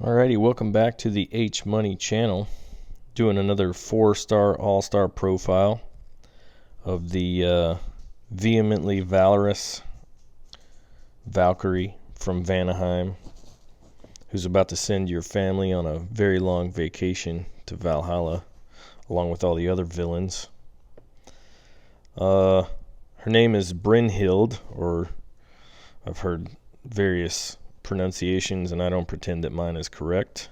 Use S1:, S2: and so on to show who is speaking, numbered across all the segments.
S1: Alrighty, welcome back to the H Money channel. Doing another 4-star all-star profile of the vehemently valorous Valkyrie from Vanaheim, who's about to send your family on a very long vacation to Valhalla, along with all the other villains. Her name is Brynhild, or I've heard various pronunciations, and I don't pretend that mine is correct.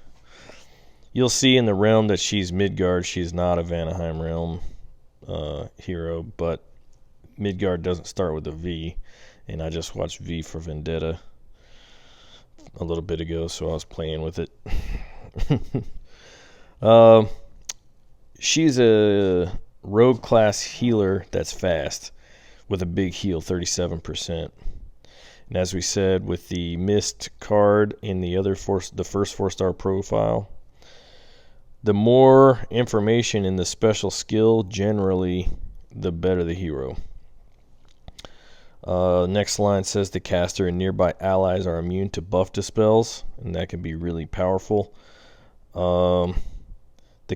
S1: You'll see in the realm that she's Midgard. She's not a Vanaheim realm hero, but Midgard doesn't start with a V, and I just watched V for Vendetta a little bit ago, so I was playing with it. She's a rogue class healer that's fast with a big heal, 37%. And as we said, with the missed card in the first 4-star profile, the more information in the special skill, generally, the better the hero. Next line says the caster and nearby allies are immune to buff dispels, and that can be really powerful. The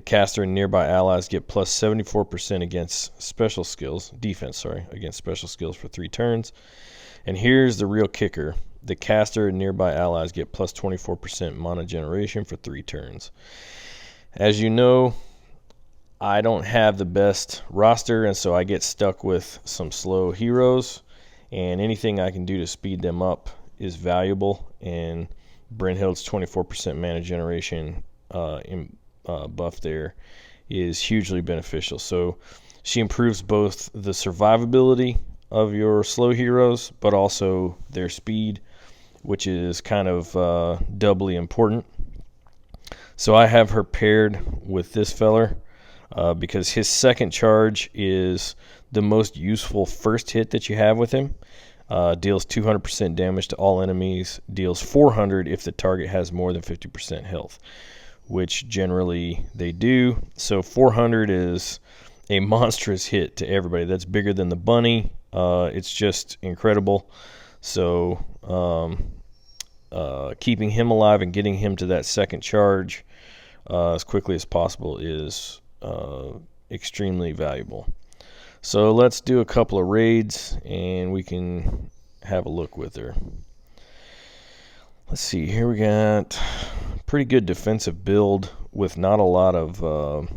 S1: caster and nearby allies get plus 74% against special skills, against special skills for 3 turns. And here's the real kicker. The caster and nearby allies get plus 24% mana generation for 3 turns. As you know, I don't have the best roster, and so I get stuck with some slow heroes, and anything I can do to speed them up is valuable, and Brynhild's 24% mana generation buff there is hugely beneficial. So she improves both the survivability of your slow heroes, but also their speed, which is kind of doubly important. So I have her paired with this feller because his second charge is the most useful first hit that you have with him. Deals 200% damage to all enemies, deals 400 if the target has more than 50% health, which generally they do. So 400 is a monstrous hit to everybody. That's bigger than the bunny. It's just incredible. So keeping him alive and getting him to that second charge as quickly as possible is extremely valuable. So let's do a couple of raids and we can have a look with her. Let's see, here we got pretty good defensive build with not a lot of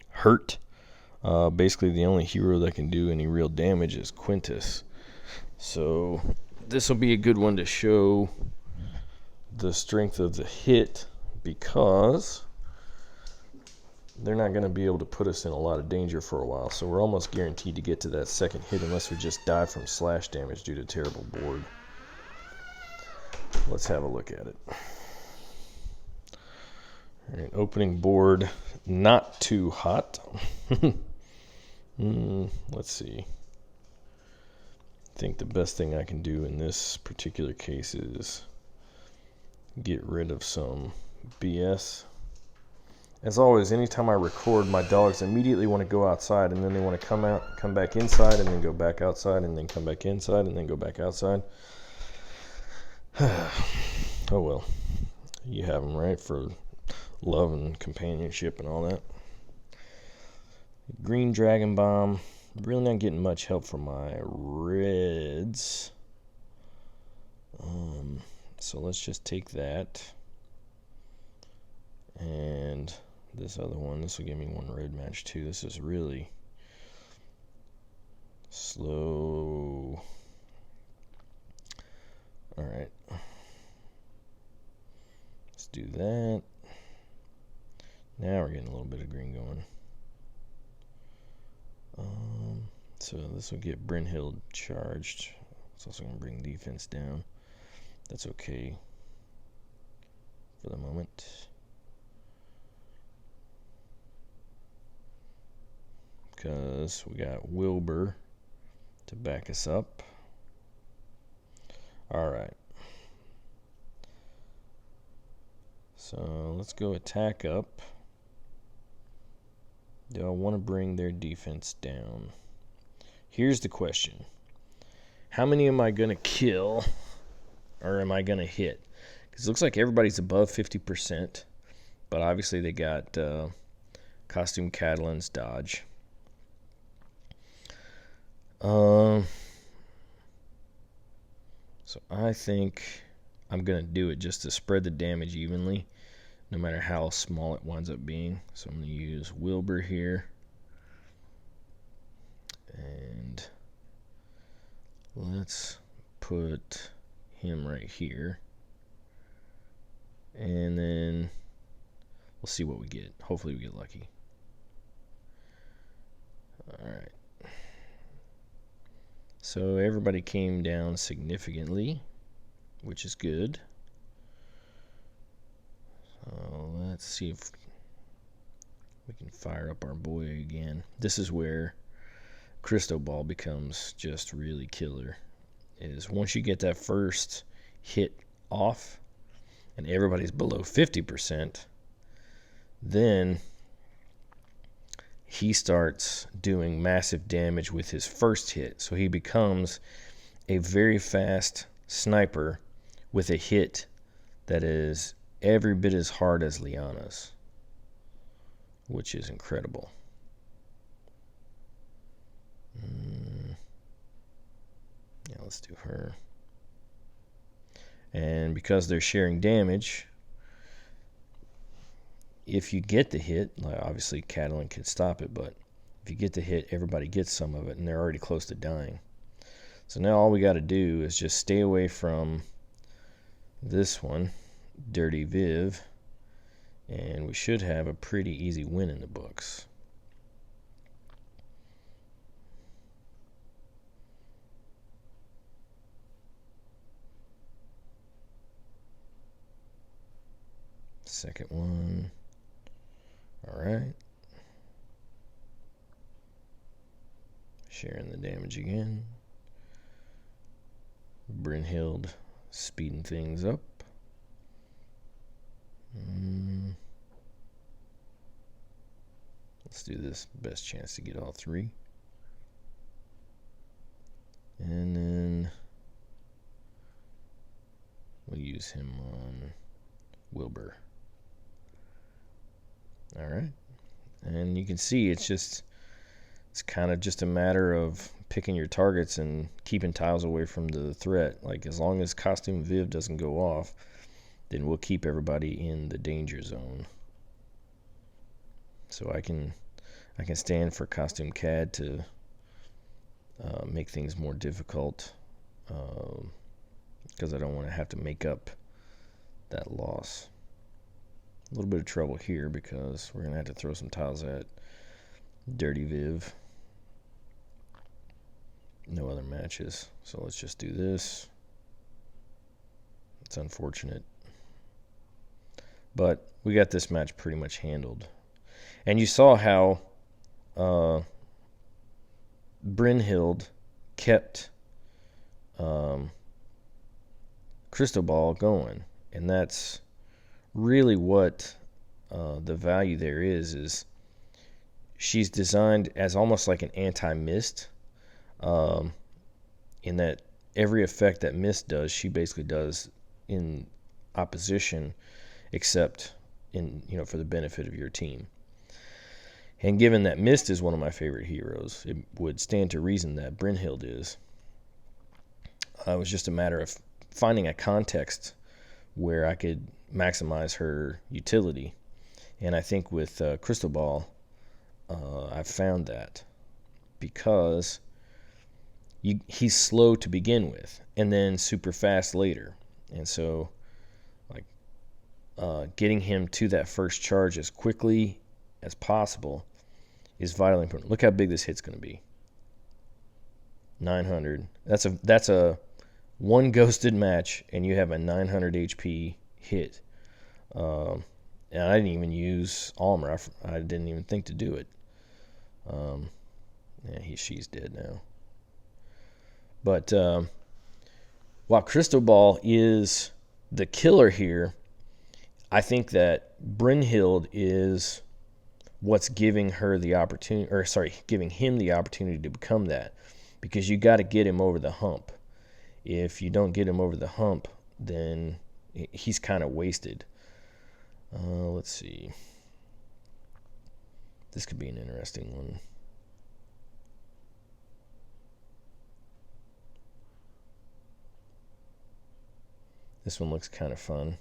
S1: hurt. Basically the only hero that can do any real damage is Quintus. So this will be a good one to show the strength of the hit, because they're not going to be able to put us in a lot of danger for a while. So we're almost guaranteed to get to that second hit unless we just die from slash damage due to terrible board. Let's have a look at it. All right, opening board, not too hot. Let's see. I think the best thing I can do in this particular case is get rid of some BS. As always, anytime I record, my dogs immediately want to go outside, and then they want to come back inside, and then go back outside, and then come back inside, and then go back outside. Oh well, you have them, right, for love and companionship and all that. Green Dragon Bomb. Really not getting much help from my reds. So let's just take that. And this other one, this will give me 1 red match too. This is really slow. Alright. Let's do that. Now we're getting a little bit of green going. So this will get Brynhild charged. It's also going to bring defense down. That's okay for the moment. Because we got Wilbur to back us up. Alright. So let's go attack up. Do I want to bring their defense down? Here's the question. How many am I going to kill, or am I going to hit? Because it looks like everybody's above 50%, but obviously they got Costume Catalan's dodge. So I think I'm going to do it just to spread the damage evenly, no matter how small it winds up being. So I'm going to use Wilbur here. And let's put him right here. And then we'll see what we get. Hopefully we get lucky. Alright. So everybody came down significantly, which is good. So let's see if we can fire up our boy again. This is where Crystal Ball becomes just really killer. Is once you get that first hit off and everybody's below 50%, then he starts doing massive damage with his first hit. So he becomes a very fast sniper with a hit that is every bit as hard as Liana's, which is incredible. Yeah, let's do her. And because they're sharing damage, if you get the hit, like obviously Catalan can stop it, but if you get the hit, everybody gets some of it, and they're already close to dying. So now all we got to do is just stay away from this one, Dirty Viv, and we should have a pretty easy win in the books. Second one. All right. Sharing the damage again. Brynhild speeding things up. Let's do this. Best chance to get all three. And then we'll use him on Wilbur. All right. And you can see it's kind of just a matter of picking your targets and keeping tiles away from the threat. Like, as long as Costume Viv doesn't go off, then we'll keep everybody in the danger zone. So I can stand for Costume Cad to make things more difficult, because I don't want to have to make up that loss. A little bit of trouble here because we're going to have to throw some tiles at Dirty Viv. No other matches. So let's just do this. It's unfortunate, but we got this match pretty much handled. And you saw how Brynhild kept Crystal Ball going, and that's really what the value there is she's designed as almost like an anti-mist, in that every effect that mist does, she basically does in opposition, except in, for the benefit of your team. And given that Mist is one of my favorite heroes, it would stand to reason that Brynhild is. It was just a matter of finding a context where I could maximize her utility. And I think with Crystal Ball, I've found that, because he's slow to begin with and then super fast later. And so, like, getting him to that first charge as quickly as possible is vitally important. Look how big this hit's going to be. 900. That's a one ghosted match, and you have a 900 HP hit. And I didn't even use Almer. I didn't even think to do it. Yeah, she's dead now. But while Crystal Ball is the killer here, I think that Brynhild is what's giving her the opportunity, giving him the opportunity to become that, because you got to get him over the hump. If you don't get him over the hump, then he's kind of wasted. Let's see. This could be an interesting one. This one looks kind of fun.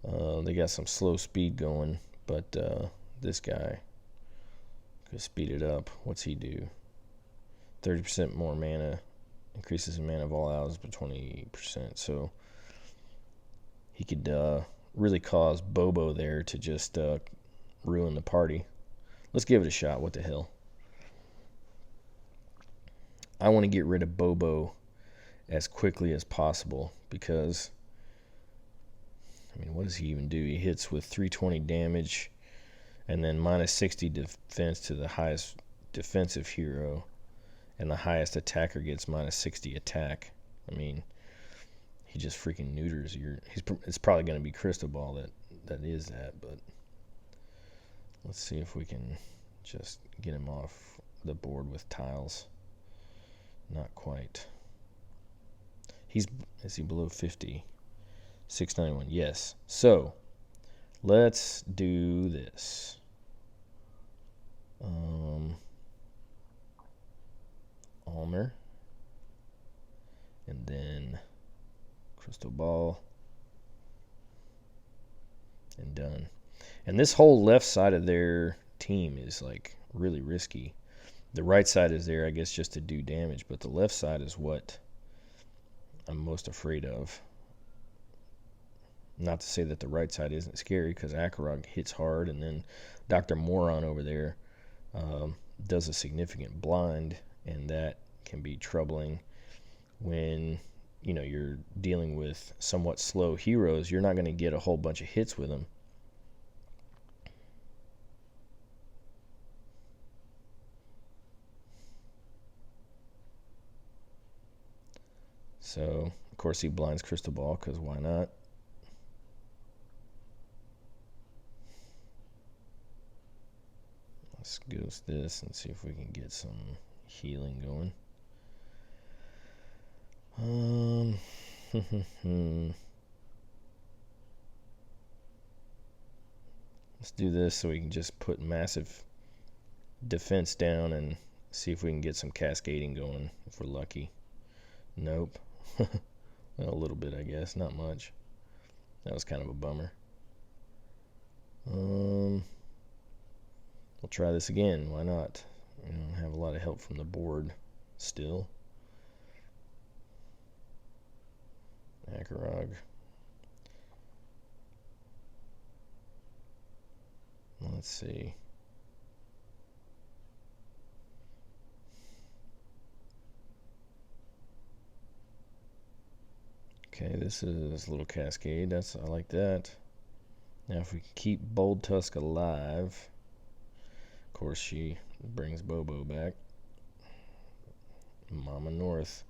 S1: They got some slow speed going, but this guy could speed it up. What's he do? 30% more mana, increases the mana of all allies by 20%. So he could really cause Bobo there to just ruin the party. Let's give it a shot. What the hell? I want to get rid of Bobo as quickly as possible because, I mean, what does he even do? He hits with 320 damage and then minus 60 defense to the highest defensive hero, and the highest attacker gets minus 60 attack. I mean, he just freaking neuters your. It's probably going to be Crystal Ball that is that, but let's see if we can just get him off the board with tiles. Not quite. Is he below 50? 691. Yes. So let's do this. Almer, and then Crystal Ball, and done. And this whole left side of their team is like really risky. The right side is there, I guess, just to do damage, but the left side is what I'm most afraid of. Not to say that the right side isn't scary, because Akarog hits hard, and then Dr. Moron over there does a significant blind, and that can be troubling when you're dealing with somewhat slow heroes. You're not going to get a whole bunch of hits with them. So, of course, he blinds Crystal Ball, because why not? Let's ghost this and see if we can get some healing going. Let's do this so we can just put massive defense down and see if we can get some cascading going if we're lucky. Nope. Well, a little bit, I guess. Not much. That was kind of a bummer. We'll try this again. Why not? We don't have a lot of help from the board still. Akarog. Let's see. Okay, this is a little cascade. I like that. Now if we can keep Bold Tusk alive. Of course, she brings Bobo back. Mama North.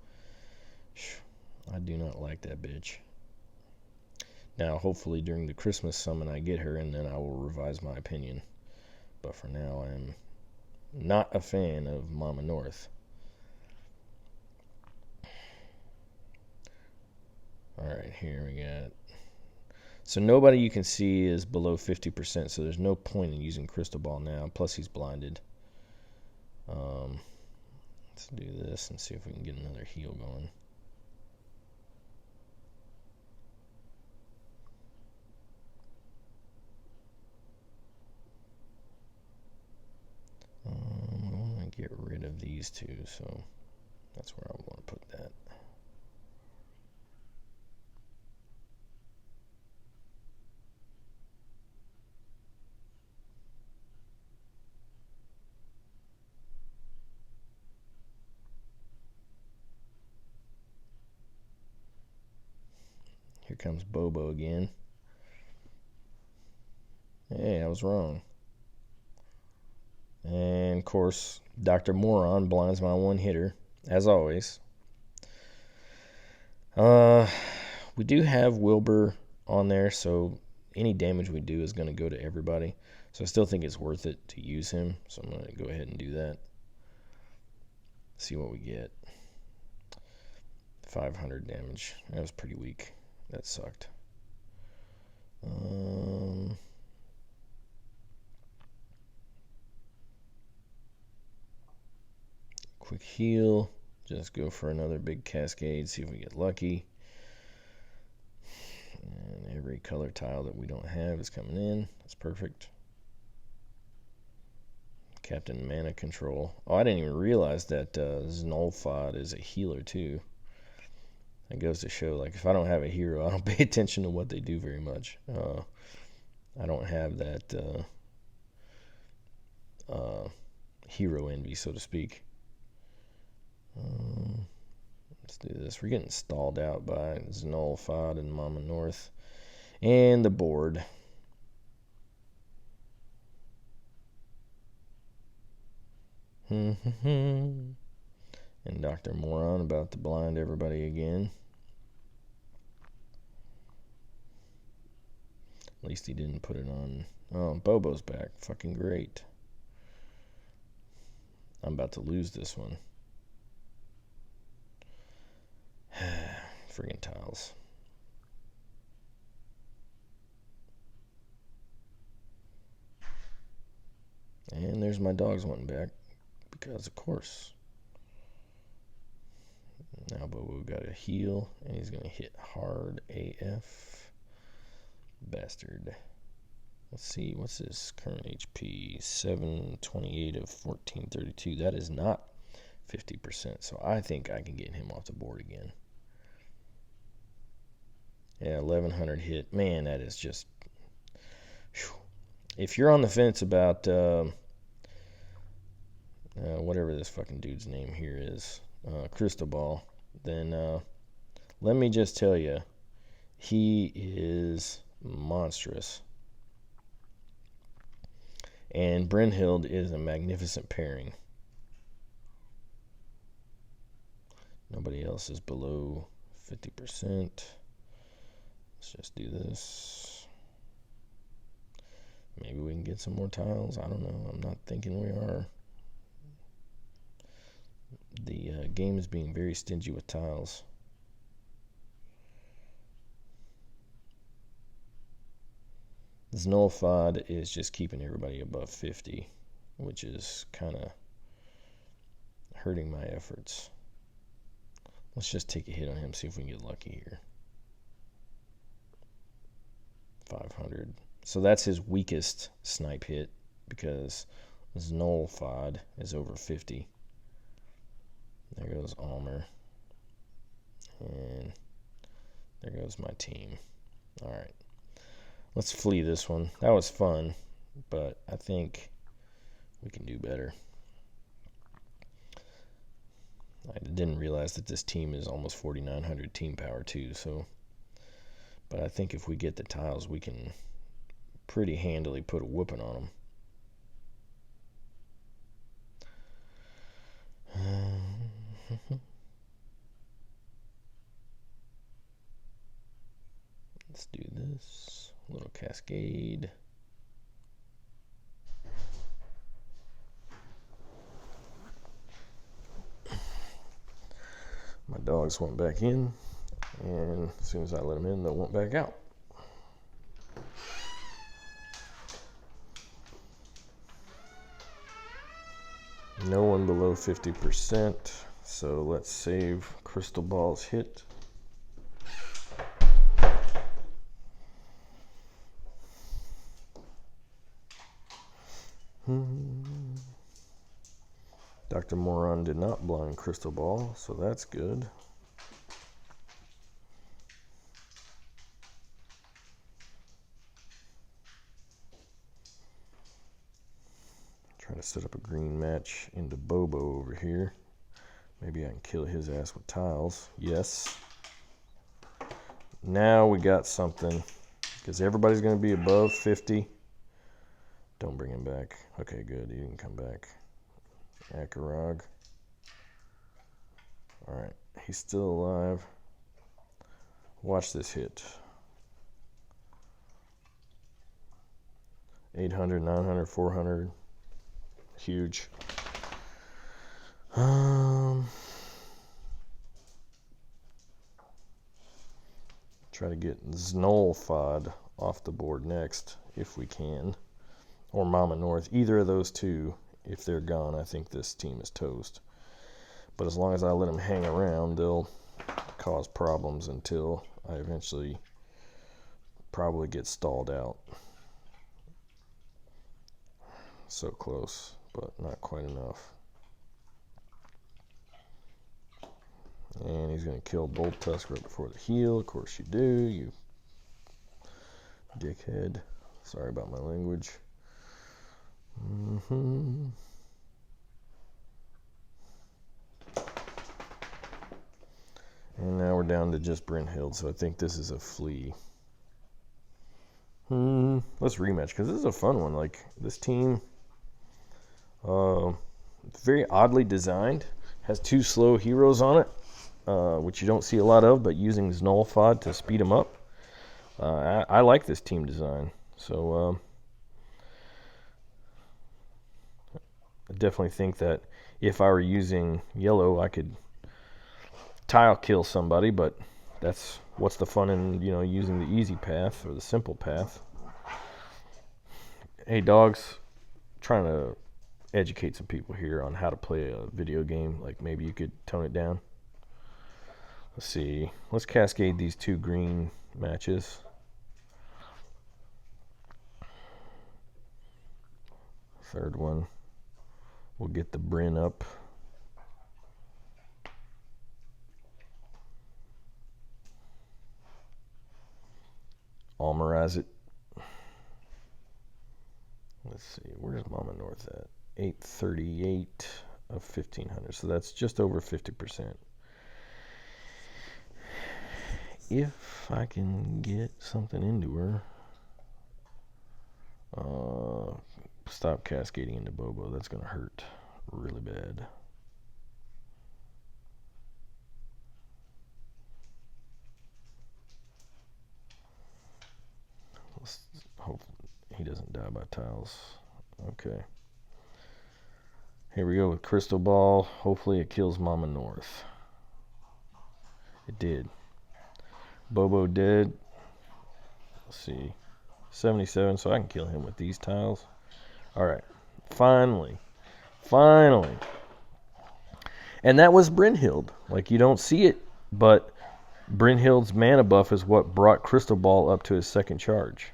S1: I do not like that bitch. Now, hopefully during the Christmas summon I get her, and then I will revise my opinion. But for now, I am not a fan of Mama North. Alright, here we got... So nobody you can see is below 50%, so there's no point in using Crystal Ball now. Plus he's blinded. Let's do this and see if we can get another heal going. I want to get rid of these two, so that's where I want to put that. Here comes Bobo again. Hey, I was wrong. And of course, Dr. Moron blinds my one hitter, as always. We do have Wilbur on there, so any damage we do is going to go to everybody. So I still think it's worth it to use him, so I'm going to go ahead and do that. See what we get. 500 damage. That was pretty weak. That sucked. Quick heal. Just go for another big cascade. See if we get lucky. And every color tile that we don't have is coming in. That's perfect. Captain Mana Control. Oh, I didn't even realize that Znolfod is a healer too. That goes to show, like, if I don't have a hero, I don't pay attention to what they do very much. I don't have that hero envy, so to speak. Let's do this. We're getting stalled out by Znolfod and Mama North. And the board. And Dr. Moron about to blind everybody again. At least he didn't put it on. Oh, Bobo's back. Fucking great. I'm about to lose this one. Friggin' tiles. And there's my dogs wanting back. Because, of course. Now Bobo got a heal. And he's going to hit hard AF. Bastard. Let's see. What's his current HP? 728 of 1432. That is not 50%. So I think I can get him off the board again. Yeah, 1100 hit. Man, that is just... Whew. If you're on the fence about whatever this fucking dude's name here is, Crystal Ball, then let me just tell you, he is monstrous. And Brynhild is a magnificent pairing. Nobody else is below 50%. Let's just do this. Maybe we can get some more tiles. I don't know. I'm not thinking we are. The game is being very stingy with tiles. Znolfod is just keeping everybody above 50, which is kind of hurting my efforts. Let's just take a hit on him, see if we can get lucky here. 500. So that's his weakest snipe hit, because Znolfod is over 50. There goes Almer. And there goes my team. Alright. Let's flee this one. That was fun, but I think we can do better. I didn't realize that this team is almost 4,900 team power too, so... But I think if we get the tiles, we can pretty handily put a whooping on them. Let's do this. A little cascade. My dogs went back in, and as soon as I let them in, they went back out. No one below 50%, so let's save Crystal Ball's hit. Dr. Moron did not blind Crystal Ball, so that's good. Try to set up a green match into Bobo over here. Maybe I can kill his ass with tiles. Yes. Now we got something, because everybody's going to be above 50. Don't bring him back. Okay, good. He didn't come back. Akarog. Alright, he's still alive. Watch this hit. 800, 900, 400. Huge. Try to get Znolfod off the board next, if we can. Or Mama North. Either of those two, if they're gone, I think this team is toast. But as long as I let them hang around, they'll cause problems until I eventually probably get stalled out. So close, but not quite enough. And he's going to kill Bolt Tusk right before the heal. Of course you do, you dickhead. Sorry about my language. And now we're down to just Brynhild, so I think this is a flea. Let's rematch, because this is a fun one. Like, this team, very oddly designed. Has 2 slow heroes on it, which you don't see a lot of, but using Znolfod to speed them up. I like this team design. So, I definitely think that if I were using yellow, I could tile kill somebody, but what's the fun in, using the easy path or the simple path. Hey dogs, trying to educate some people here on how to play a video game. Like, maybe you could tone it down. Let's see, let's cascade these 2 green matches. Third one, we'll get the Bryn up. Almarize it. Let's see, where's Mama North at? 838 of 1500, so that's just over 50%. If I can get something into her, stop cascading into Bobo. That's gonna hurt really bad. Let's hope he doesn't die by tiles. Okay. Here we go with Crystal Ball. Hopefully it kills Mama North. It did. Bobo dead. Let's see. 77, so I can kill him with these tiles. Alright. Finally. Finally. And that was Brynhild. Like, you don't see it, but Brynhild's mana buff is what brought Crystal Ball up to his 2nd charge.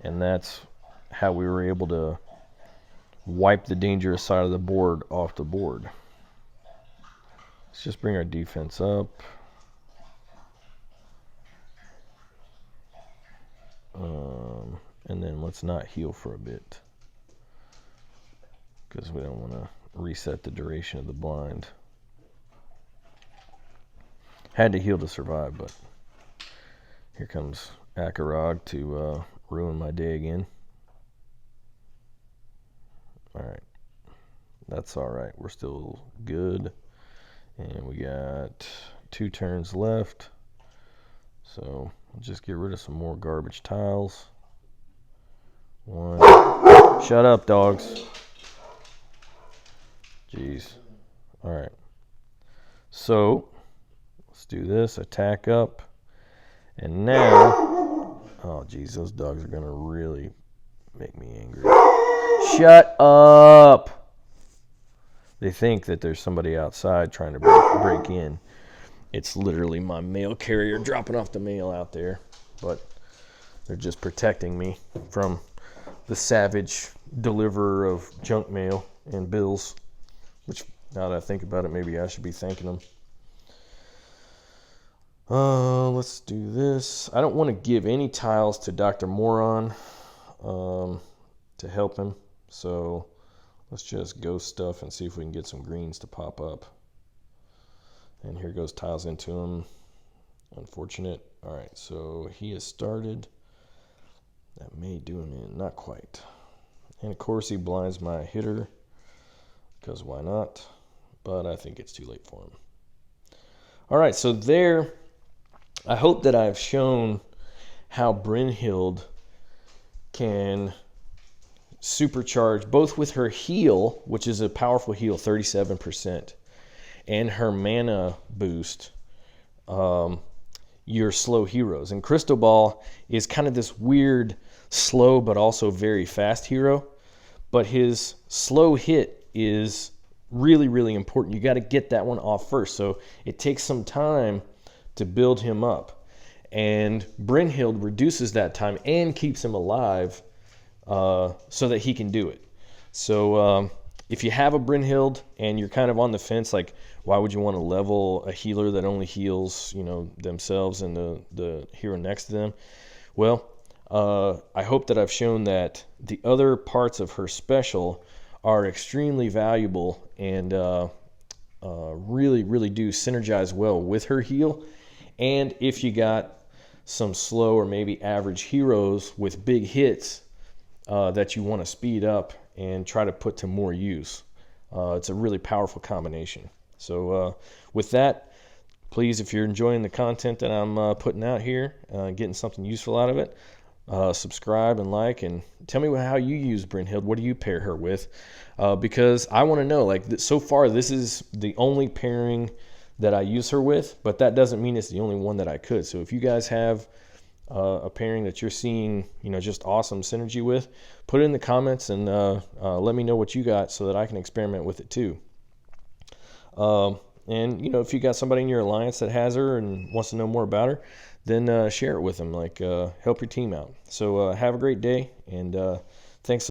S1: And that's how we were able to wipe the dangerous side of the board off the board. Let's just bring our defense up. And then let's not heal for a bit, because we don't want to reset the duration of the blind. Had to heal to survive, but here comes Akarog to ruin my day again. Alright. That's alright. We're still good. And we got 2 turns left. So we'll just get rid of some more garbage tiles. 1. Shut up, dogs. Jeez. Alright. So let's do this. Attack up. And now, oh geez, those dogs are gonna really make me angry. Shut up! They think that there's somebody outside trying to break in. It's literally my mail carrier dropping off the mail out there. But they're just protecting me from the savage deliverer of junk mail and bills. Which, now that I think about it, maybe I should be thanking them. Let's do this. I don't want to give any tiles to Dr. Moron to help him. So let's just ghost stuff and see if we can get some greens to pop up. And here goes tiles into him. Unfortunate. Alright, so he has started. That may do him in. Not quite. And of course he blinds my hitter, because why not? But I think it's too late for him. Alright, so there, I hope that I've shown how Brynhild can supercharge both with her heal, which is a powerful heal, 37%, and her mana boost. your slow heroes. And Crystal Ball is kind of this weird, slow, but also very fast hero. But his slow hit is really, really important. You got to get that one off first. So it takes some time to build him up. And Brynhild reduces that time and keeps him alive so that he can do it. So if you have a Brynhild and you're kind of on the fence, like why would you want to level a healer that only heals, themselves and the hero next to them? Well, I hope that I've shown that the other parts of her special are extremely valuable and really, really do synergize well with her heal. And if you got some slow or maybe average heroes with big hits that you want to speed up and try to put to more use, it's a really powerful combination. So with that, please, if you're enjoying the content that I'm putting out here, getting something useful out of it, subscribe and like, and tell me how you use Brynhild. What do you pair her with? Because I want to know, like, so far this is the only pairing that I use her with, but that doesn't mean it's the only one that I could. So if you guys have a pairing that you're seeing, just awesome synergy with, put it in the comments and let me know what you got so that I can experiment with it too. And if you got somebody in your alliance that has her and wants to know more about her, then share it with them. Like, help your team out. So have a great day, and thanks.